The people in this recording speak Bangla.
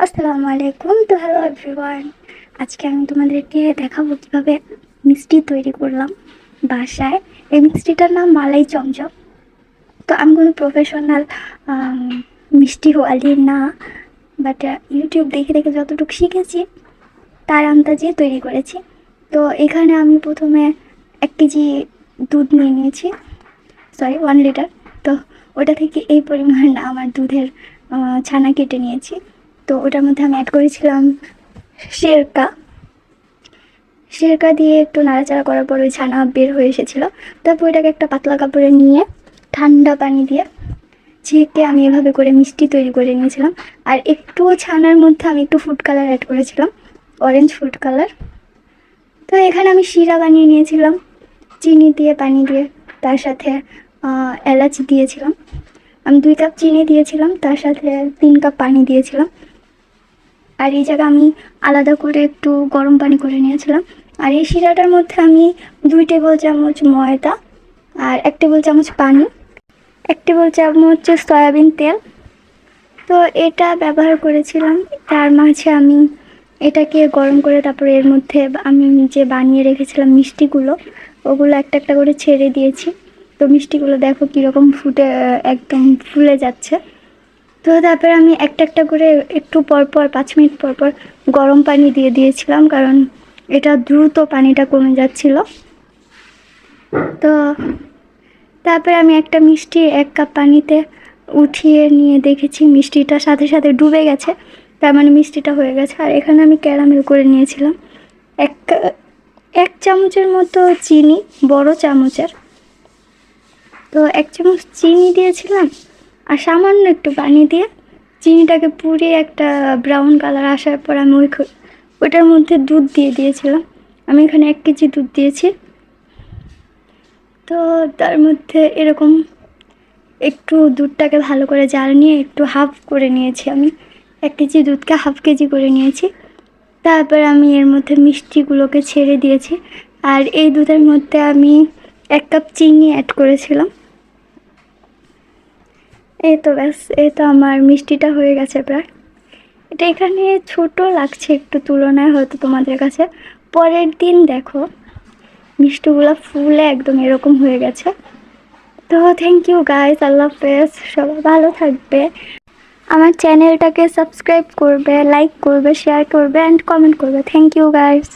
আসসালামু আলাইকুম। তো হ্যালো এভরিওয়ান, আজকে আমি তোমাদেরকে দেখাবো কীভাবে মিষ্টি তৈরি করলাম বাসায়। এই মিষ্টিটার নাম মালাই চমচম। তো আমি কোনো প্রফেশনাল মিষ্টি ওয়ালি না, বাট ইউটিউব দেখে দেখে যতটুকু শিখেছি তার আন্দাজে তৈরি করেছি। তো এখানে আমি প্রথমে 1 কেজি দুধ নিয়ে নিয়েছি, 1 লিটার। তো ওটা থেকে এই পরিমাণ আমার দুধের ছানা কেটে নিয়েছি। তো ওটার মধ্যে আমি অ্যাড করেছিলাম সিরকা। দিয়ে একটু নাড়াচাড়া করার পর ওই ছানা বের হয়ে এসেছিলো। তারপর ওইটাকে একটা পাতলা কাপড়ে নিয়ে ঠান্ডা পানি দিয়ে ছেঁকে আমি এভাবে করে মিষ্টি তৈরি করে নিয়েছিলাম। আর একটু ছানার মধ্যে আমি একটু ফুড কালার অ্যাড করেছিলাম, অরেঞ্জ ফুড কালার। তো এখানে আমি শিরা বানিয়ে নিয়েছিলাম চিনি দিয়ে, পানি দিয়ে। তার সাথে এলাচ দিয়েছিলাম। আমি 2 কাপ চিনি দিয়েছিলাম, তার সাথে 3 কাপ পানি দিয়েছিলাম। আর এই জায়গায় আমি আলাদা করে একটু গরম পানি করে নিয়েছিলাম। আর এই শিরাটার মধ্যে আমি 2 টেবিল চামচ ময়দা আর 1 টেবিল চামচ পানি, 1 টেবিল চামচ সয়াবিন তেল, তো এটা ব্যবহার করেছিলাম। তার মাঝে আমি এটাকে গরম করে তারপরে এর মধ্যে আমি যে বানিয়ে রেখেছিলাম মিষ্টিগুলো, ওগুলো একটা একটা করে ছেড়ে দিয়েছি। তো মিষ্টিগুলো দেখো কীরকম ফুটে একদম ফুলে যাচ্ছে। তো তারপরে আমি একটা একটা করে একটু পরপর 5 মিনিট পরপর গরম পানি দিয়ে দিয়েছিলাম, কারণ এটা দ্রুত পানিটা কমে যাচ্ছিল। তো তারপরে আমি একটা মিষ্টি 1 কাপ পানিতে উঠিয়ে নিয়ে দেখেছি মিষ্টিটা সাথে সাথে ডুবে গেছে, তার মানে মিষ্টিটা হয়ে গেছে। আর এখানে আমি ক্যারামেল করে নিয়েছিলাম 1 চামচের মতো চিনি, বড় চামচের। তো 1 চামচ চিনি দিয়েছিলাম আর সামান্য একটু পানি দিয়ে চিনিটাকে পুড়িয়ে একটা ব্রাউন কালার আসার পর আমি ওইটার মধ্যে দুধ দিয়ে দিয়েছিলাম। আমি এখানে 1 কেজি দুধ দিয়েছি। তো তার মধ্যে এরকম একটু দুধটাকে ভালো করে জাল নিয়ে একটু হাফ করে নিয়েছি। আমি 1 কেজি দুধকে হাফ কেজি করে নিয়েছি। তারপর আমি এর মধ্যে মিষ্টিগুলোকে ছেড়ে দিয়েছি। আর এই দুধের মধ্যে আমি 1 কাপ চিনি অ্যাড করেছিলাম। এই তো ব্যাস, এই তো আমার মিষ্টিটা হয়ে গেছে প্রায়। এটা এখানে ছোট লাগছে একটু তুলনায় হয়তো তোমাদের কাছে। পরের দিন দেখো মিষ্টিগুলো ফুলে একদম এরকম হয়ে গেছে। তো থ্যাংক ইউ গাইস, আল্লাহ হাফেজ, সবাই ভালো থাকবে। আমার চ্যানেলটাকে সাবস্ক্রাইব করবে, লাইক করবে, শেয়ার করবে অ্যান্ড কমেন্ট করবে। Thank you guys.